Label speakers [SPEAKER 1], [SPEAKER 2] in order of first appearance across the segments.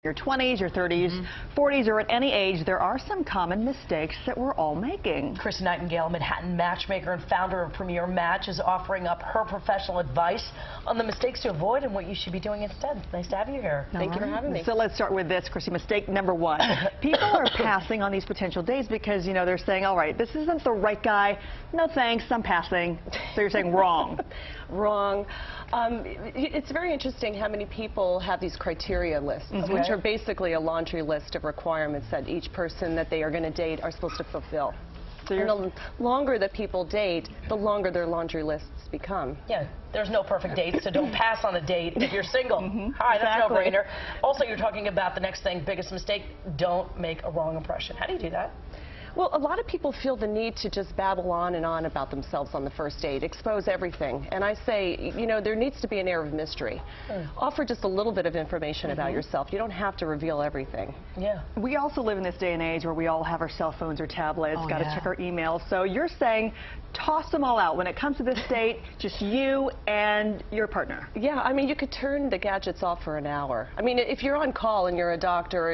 [SPEAKER 1] Your 20s, your 30s, 40s, or at any age, there are some common mistakes that we're all making.
[SPEAKER 2] Christie Nightingale, Manhattan matchmaker and founder of Premier Match, is offering up her professional advice on the mistakes to avoid and what you should be doing instead. Nice to have you here.
[SPEAKER 1] Thank you for having me. So let's start with this, Christie. Mistake number one. People are passing on these potential dates because, you know, they're saying, all right, this isn't the right guy. No thanks, I'm passing. So you're saying wrong.
[SPEAKER 3] Wrong. It's very interesting how many people have these criteria lists, which are basically a laundry list of requirements that each person that they are going to date are supposed to fulfill. So and the longer that people date, the longer their laundry lists become.
[SPEAKER 2] Yeah, there's no perfect date, so don't pass on a date if you're single. Hi, that's no brainer. Also, you're talking about the next thing, biggest mistake, don't make a wrong impression. How do you do that?
[SPEAKER 3] Well, a lot of people feel the need to just babble on and on about themselves on the first date, expose everything. And I say, you know, there needs to be an air of mystery. Offer just a little bit of information about yourself. You don't have to reveal everything.
[SPEAKER 2] Yeah.
[SPEAKER 1] We also live in this day and age where we all have our cell phones or tablets, got to check our emails. So you're saying toss them all out. When it comes to this date, just you and your partner.
[SPEAKER 3] Yeah, I mean, you could turn the gadgets off for an hour. I mean, if you're on call and you're a doctor,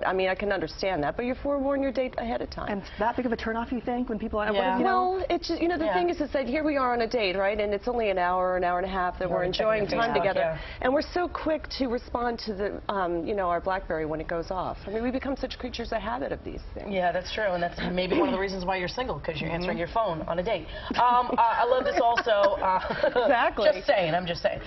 [SPEAKER 3] I mean, I can understand that, but you forewarn your date ahead of time.
[SPEAKER 1] And that big of a turnoff, you think, when people...
[SPEAKER 3] Well, it's just, you know, the thing is that here we are on a date, right, and it's only an hour and a half that we're enjoying time together, and we're so quick to respond to the, you know, our BlackBerry when it goes off. I mean, we become such creatures of habit of these things.
[SPEAKER 2] Yeah, that's true, and that's maybe one of the reasons why you're single, because you're answering your phone on a date. I love this also.
[SPEAKER 1] Exactly.
[SPEAKER 2] Just saying, I'm just saying.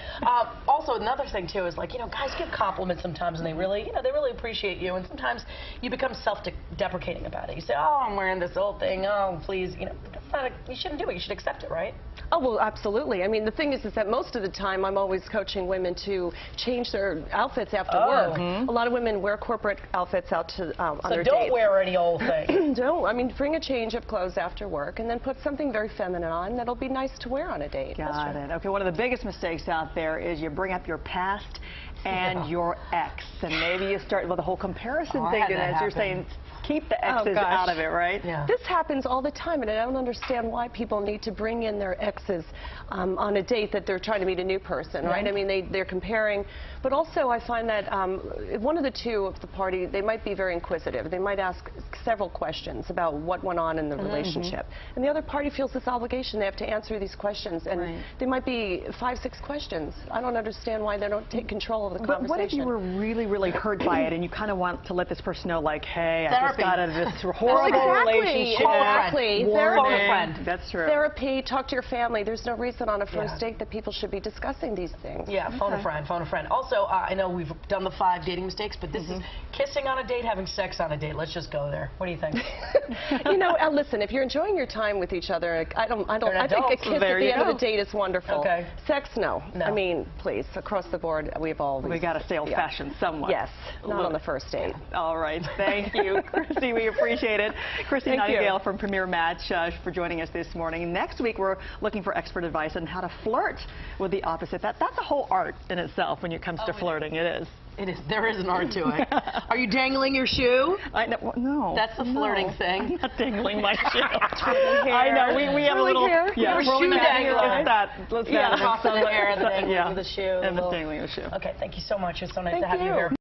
[SPEAKER 2] Also, another thing, too, is like, you know, guys give compliments sometimes, and they really, you know, they really appreciate you, and sometimes you become self-deprecating about it. You say, oh, I'm wearing this old thing, oh, please, you know, that's not you shouldn't do it, you should accept it, right?
[SPEAKER 3] Oh, well, absolutely. I mean, the thing is that most of the time I'm always coaching women to change their outfits after work. A lot of women wear corporate outfits out to on their dates.
[SPEAKER 2] So don't wear any old thing.
[SPEAKER 3] Don't. I mean, bring a change of clothes after work and then put something very feminine on that'll be nice to wear on a date.
[SPEAKER 1] Got it. Okay, one of the biggest mistakes out there is you bring up your past and your ex, and maybe you start with a whole comparison thing, and as you're saying, keep the exes out of it, right?
[SPEAKER 3] Yeah. This happens all the time, and I don't understand why people need to bring in their exes on a date that they're trying to meet a new person, right? I mean, they're comparing, but also I find that one of the two of the party, they might be very inquisitive. They might ask several questions about what went on in the relationship, and the other party feels this obligation. They have to answer these questions, and they might be 5, 6 questions. I don't understand why they don't take control of the conversation.
[SPEAKER 1] But what if you were really, really hurt by it, and you kind of want to let this person know, like, hey, I just got out of this horrible relationship.
[SPEAKER 3] Exactly.
[SPEAKER 2] Phone a friend.
[SPEAKER 1] That's true.
[SPEAKER 3] Therapy, talk to your family. There's no reason on a first date that people should be discussing these things.
[SPEAKER 2] Yeah, phone a friend, phone a friend. Also, I know we've done the 5 dating mistakes, but this is kissing on a date, having sex on a date. Let's just go there. What do you think?
[SPEAKER 3] You know, listen, if you're enjoying your time with each other, I think a kiss at the end of the date is wonderful.
[SPEAKER 2] Okay.
[SPEAKER 3] Sex, no. I mean, please, across the board, we got
[SPEAKER 1] to stay old-fashioned somewhat.
[SPEAKER 3] Yes, not on the first date.
[SPEAKER 1] All right, thank you, Christie. We appreciate it. Christie Nightingale from Premier Match for joining us this morning. Next week, we're looking for expert advice on how to flirt with the opposite. That's a whole art in itself when it comes to flirting. It is.
[SPEAKER 2] It is. There is an art to it. Are you dangling your shoe?
[SPEAKER 1] No.
[SPEAKER 2] That's the flirting thing.
[SPEAKER 1] I'm not dangling my shoe. I know. We have a little.
[SPEAKER 2] Yeah, shoe dangler.
[SPEAKER 1] Let's
[SPEAKER 2] tossing the hair and the dangling of the shoe.
[SPEAKER 1] And the dangling of the shoe.
[SPEAKER 2] Okay, thank you so much. It's so nice to have you here.